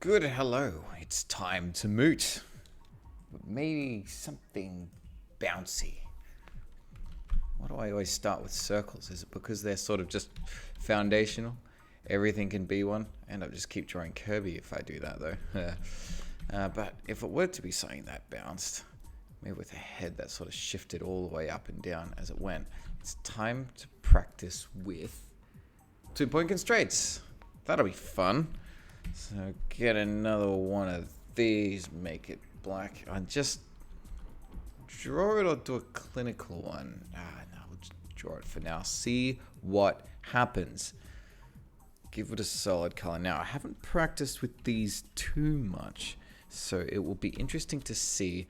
Good hello, it's time to moot. Maybe something bouncy. Why do I always start with circles? Is it because they're sort of just foundational? Everything can be one, and I'll just keep drawing Kirby if I do that though. But if it were to be something that bounced, maybe with a head that sort of shifted all the way up and down as it went, it's time to practice with 2-point constraints. That'll be fun. So get another one of these, make it black. I just draw it or do a clinical one. No, we'll just draw it for now. See what happens. Give it a solid color. Now, I haven't practiced with these too much, so it will be interesting to see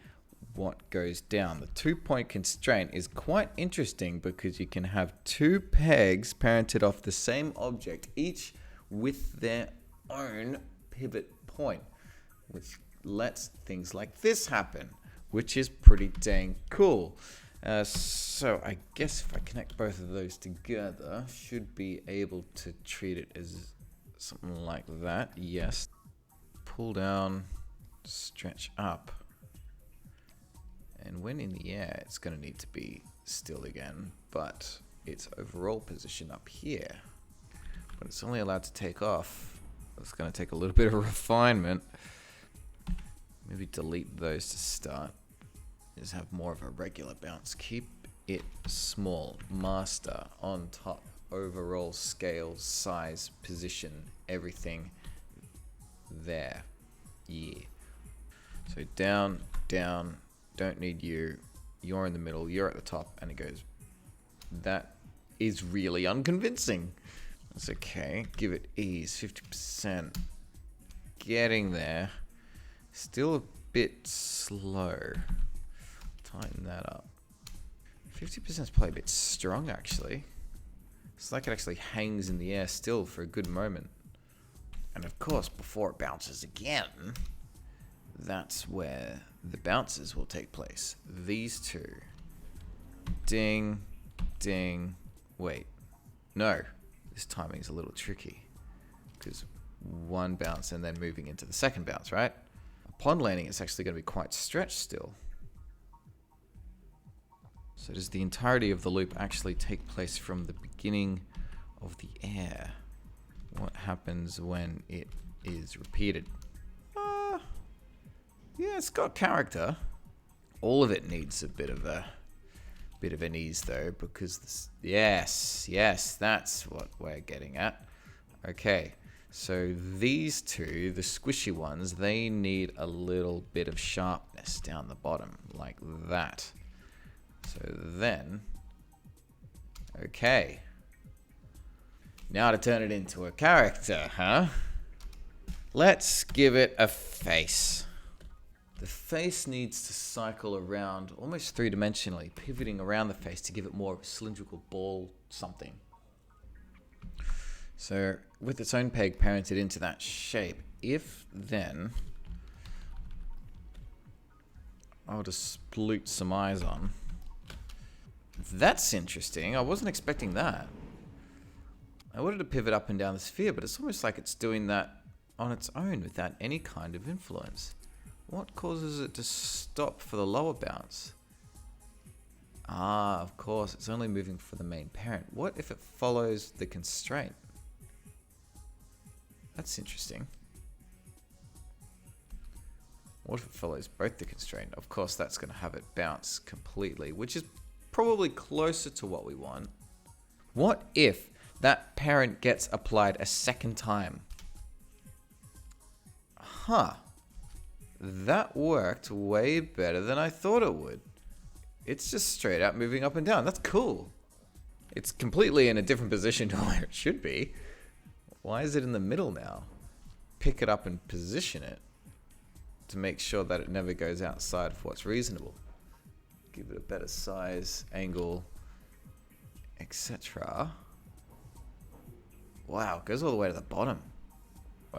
what goes down. The 2-point constraint is quite interesting because you can have two pegs parented off the same object, each with their own pivot point, which lets things like this happen, which is pretty dang cool. So I guess if I connect both of those together, should be able to treat it as something like that. Yes. Pull down, stretch up. And when in the air, it's going to need to be still again, but its overall position up here. But it's only allowed to take off. It's going to take a little bit of refinement. Maybe delete those to start. Just have more of a regular bounce. Keep it small. Master on top. Overall scale, size, position, everything there. Yeah. So down, down. Don't need you. You're in the middle. You're at the top. And it goes. That is really unconvincing. That's okay. Give it ease. 50%. Getting there. Still a bit slow. Tighten that up. 50% is probably a bit strong, actually. It's like it actually hangs in the air still for a good moment. And of course, before it bounces again, that's where the bounces will take place. These two. Ding, ding. Wait. No. This timing is a little tricky. Because one bounce and then moving into the second bounce, right? Upon landing, it's actually going to be quite stretched still. So does the entirety of the loop actually take place from the beginning of the air? What happens when it is repeated? Yeah, it's got character. All of it needs a bit of an ease though, because this, yes, that's what we're getting at. Okay, so these two, the squishy ones, they need a little bit of sharpness down the bottom, like that. So then, okay. Now to turn it into a character, huh? Let's give it a face. The face needs to cycle around almost three-dimensionally, pivoting around the face to give it more of a cylindrical ball something. So with its own peg parented into that shape, if then I'll just sploot some eyes on. That's interesting. I wasn't expecting that. I wanted to pivot up and down the sphere, but it's almost like it's doing that on its own without any kind of influence. What causes it to stop for the lower bounce? Of course, it's only moving for the main parent. What if it follows the constraint? That's interesting. What if it follows both the constraint? Of course, that's going to have it bounce completely, which is probably closer to what we want. What if that parent gets applied a second time? That worked way better than I thought it would. It's just straight out moving up and down. That's cool. It's completely in a different position to where it should be. Why is it in the middle now? Pick it up and position it to make sure that it never goes outside of what's reasonable. Give it a better size, angle, etc. Wow, it goes all the way to the bottom.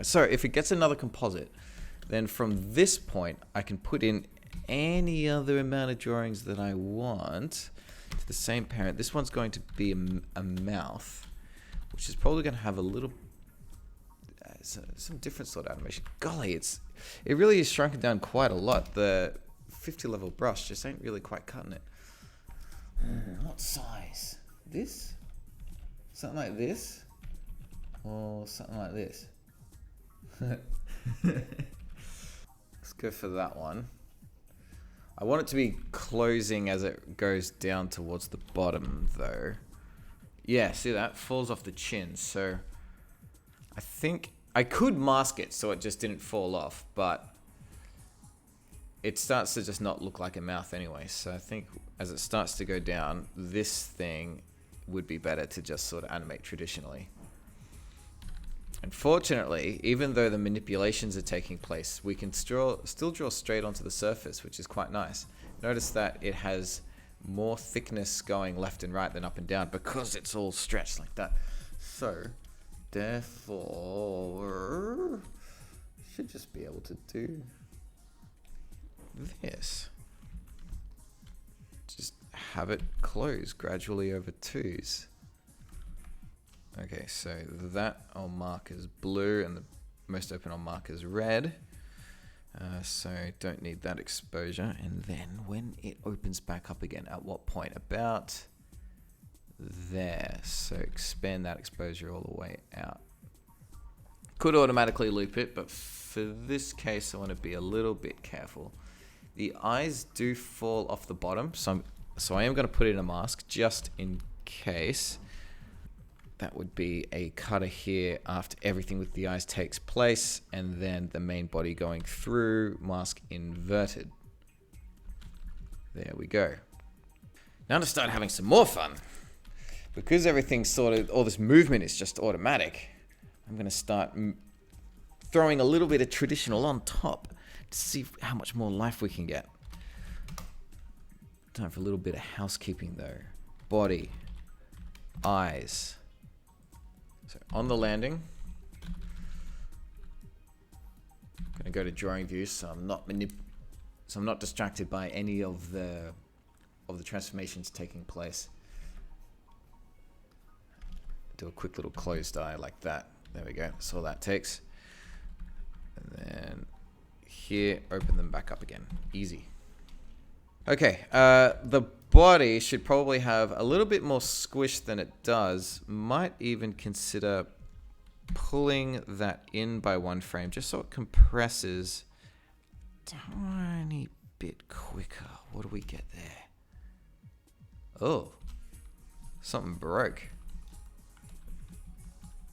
So if it gets another composite, then from this point, I can put in any other amount of drawings that I want to the same parent. This one's going to be a mouth, which is probably going to have a little some different sort of animation. Golly, it really is shrunken down quite a lot. The 50 level brush just ain't really quite cutting it. What size? This? Something like this? Or something like this? Let's go for that one. I want it to be closing as it goes down towards the bottom, though. Yeah, see that? Falls off the chin, so I think I could mask it so it just didn't fall off, but it starts to just not look like a mouth anyway. So I think as it starts to go down, this thing would be better to just sort of animate traditionally. Unfortunately, even though the manipulations are taking place, we can still draw straight onto the surface, which is quite nice. Notice that it has more thickness going left and right than up and down because it's all stretched like that. So, therefore, should just be able to do this. Just have it close gradually over twos. Okay, so that I'll mark as blue and the most open I'll mark as red. So don't need that exposure. And then when it opens back up again, at what point? About there. So expand that exposure all the way out. Could automatically loop it, but for this case I want to be a little bit careful. The eyes do fall off the bottom, so I am going to put in a mask just in case. That would be a cutter here after everything with the eyes takes place, and then the main body going through, mask inverted. There we go. Now to start having some more fun. Because everything's all this movement is just automatic, I'm going to start throwing a little bit of traditional on top to see how much more life we can get. Time for a little bit of housekeeping though. Body, eyes. So on the landing, I'm going to go to drawing view, so I'm not distracted by any of the transformations taking place. Do a quick little closed eye like that. There we go. That's all that takes. And then here, open them back up again. Easy. Okay, the body should probably have a little bit more squish than it does. Might even consider pulling that in by one frame just so it compresses a tiny bit quicker. What do we get there? Oh, something broke.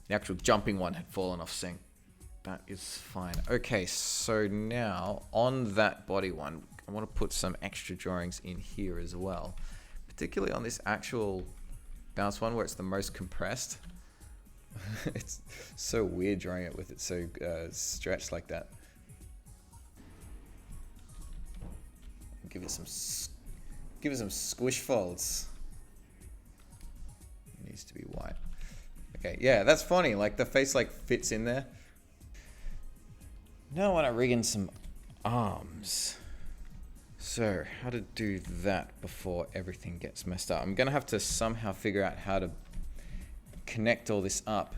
The actual jumping one had fallen off sync. That is fine. Okay, so now on that body one, I want to put some extra drawings in here as well. Particularly on this actual bounce one where it's the most compressed. It's so weird drawing it with it so stretched like that. Give it some squish folds. It needs to be white. Okay, yeah, that's funny. Like the face like fits in there. Now I want to rig in some arms. So how to do that before everything gets messed up? I'm gonna have to somehow figure out how to connect all this up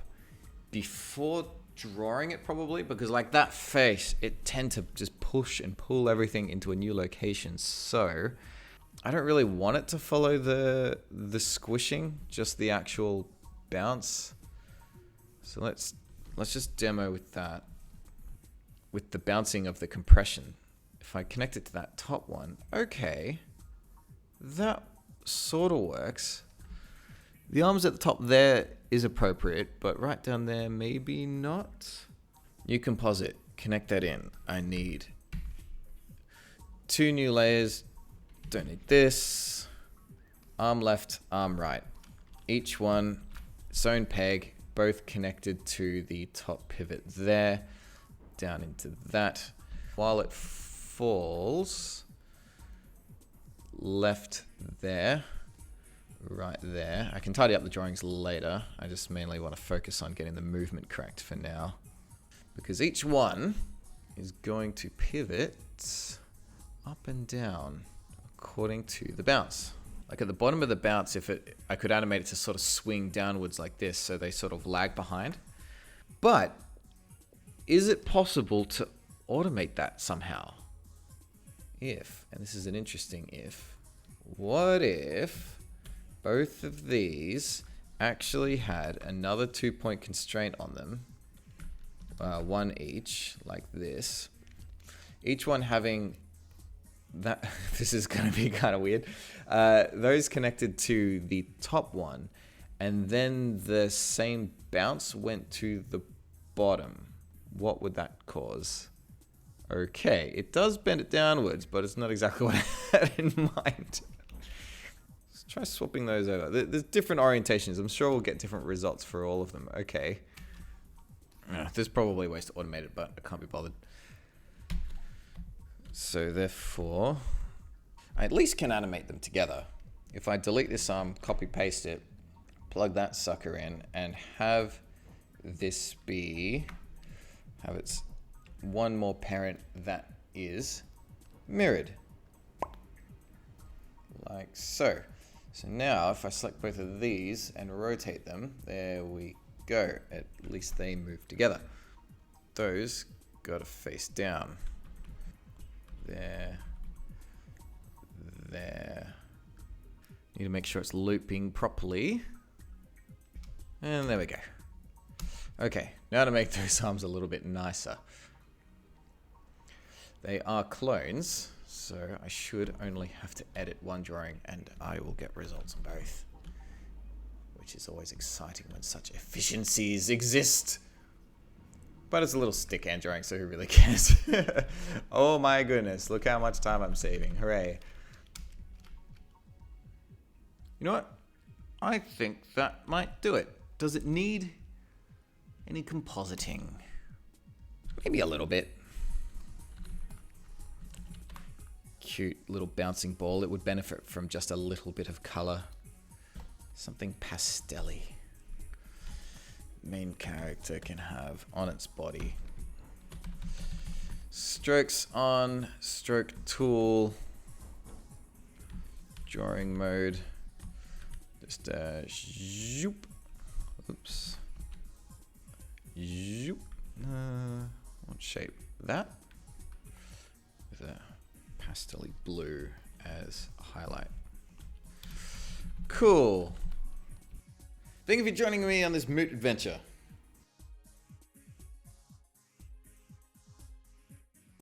before drawing it probably, because like that face, it tend to just push and pull everything into a new location. So I don't really want it to follow the squishing, just the actual bounce. So let's just demo with that, with the bouncing of the compression. If I connect it to that top one, okay, that sort of works. The arms at the top there is appropriate, but right down there, maybe not. New composite, connect that in. I need 2 new layers, don't need this. Arm left, arm right. Each one, its own peg, both connected to the top pivot there, down into that. While it falls, left there, right there. I can tidy up the drawings later. I just mainly want to focus on getting the movement correct for now, because each one is going to pivot up and down according to the bounce. Like at the bottom of the bounce, I could animate it to sort of swing downwards like this, so they sort of lag behind. But is it possible to automate that somehow? If, and this is an interesting if, what if both of these actually had another 2-point constraint on them, one each, like this, each one having that, this is going to be kind of weird, those connected to the top one, and then the same bounce went to the bottom. What would that cause? Okay, it does bend it downwards, but it's not exactly what I had in mind. Let's try swapping those over. There's different orientations. I'm sure we'll get different results for all of them. Okay. There's probably ways to automate it, but I can't be bothered. So therefore, I at least can animate them together. If I delete this arm, copy paste it, plug that sucker in, and have this be, have its one more parent that is mirrored. Like so. So now if I select both of these and rotate them, there we go. At least they move together. Those gotta face down. There. Need to make sure it's looping properly. And there we go. Okay, now to make those arms a little bit nicer. They are clones, so I should only have to edit one drawing and I will get results on both. Which is always exciting when such efficiencies exist. But it's a little stick hand drawing, so who really cares? Oh my goodness, look how much time I'm saving. Hooray. You know what? I think that might do it. Does it need any compositing? Maybe a little bit. Cute little bouncing ball. It would benefit from just a little bit of color. Something pastel-y. Main character can have on its body. Strokes on, stroke tool, drawing mode. Just zoop. Oops. Zoop. What shape? That? With a pastel-y blue as a highlight. Cool. Thank you for joining me on this moot adventure.